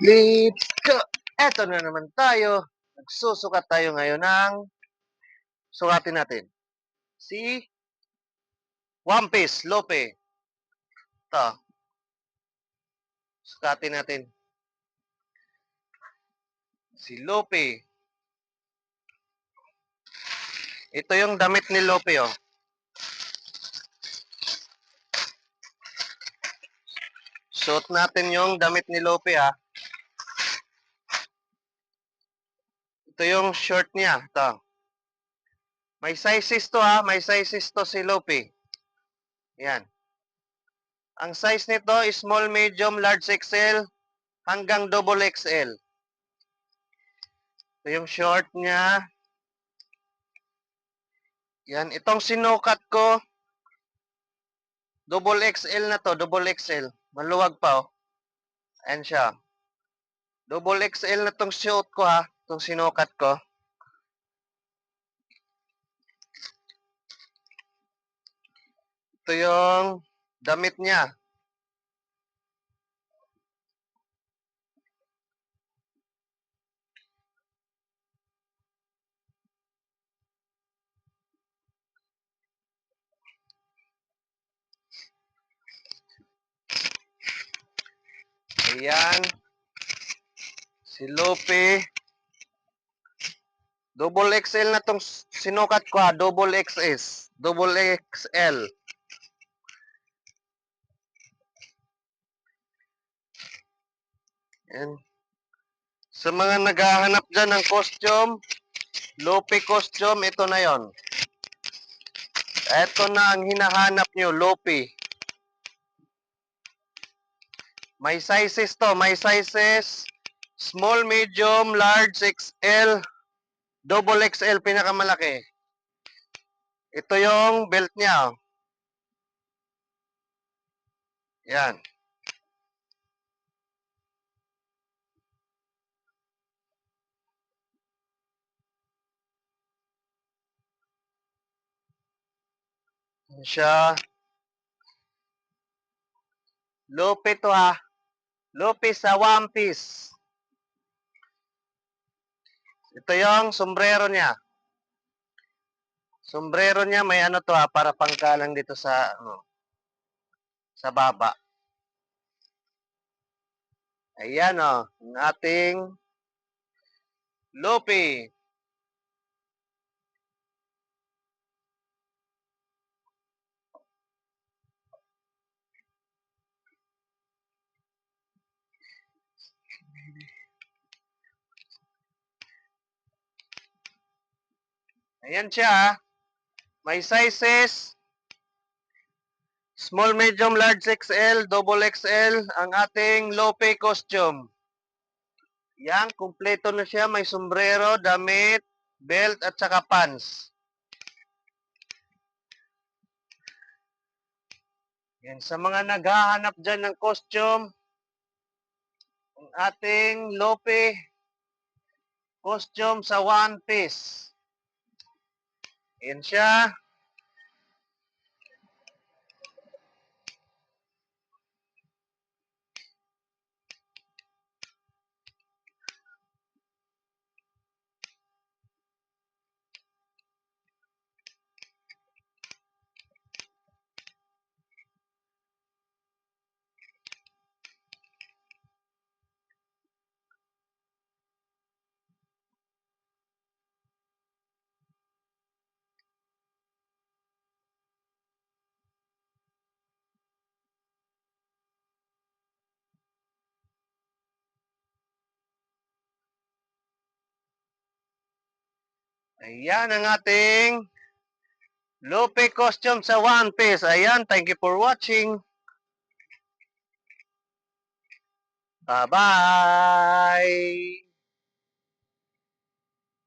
Let's go! Eto na naman tayo. Nagsusukat tayo ngayon ng sukatin natin. Si One Piece Lope. Ito. Sukatin natin. Si Lope. Ito yung damit ni Lope, oh. Suot natin yung damit ni Lope, ha. Ito yung short niya. Ito. May sizes to, ha. May sizes to si Lope. Yan. Ang size nito is small, medium, large XL hanggang double XL. Ito yung short niya. Yan. Itong sinukat ko, double XL na to. Double XL. Maluwag pa, oh. Ayan siya. Double XL na tong suot ko, ha. Itong sinukat ko. Ito yung damit niya. Ayan. Si Lope. Double XL na tong sinukat ko, ha. Double XS. Double XL. Ayan. Sa mga naghahanap dyan ng costume, Lope costume, ito na yon. Ito na ang hinahanap nyo, Lope. May sizes to. May sizes small, medium, large, XL, double XL, pinakamalaki. Ito yung belt niya, oh. Yan. Yan siya. Lope to, ha. Lope sa One Piece. Ito yung sombrero niya. Sombrero niya may ano to, ha, para pangkalang dito sa sa baba. Ayan, oh, ang ating Lope. Ayan siya, ha. May sizes small, medium, large XL, double XL ang ating Lope costume. Yan, kumpleto na siya. May sombrero, damit, belt, at saka pants. Yan, sa mga naghahanap dyan ng costume, ang ating Lope costume sa One Piece. Yan siya. Ayan ang ating Lope costume sa One Piece. Ayan, thank you for watching. Bye-bye!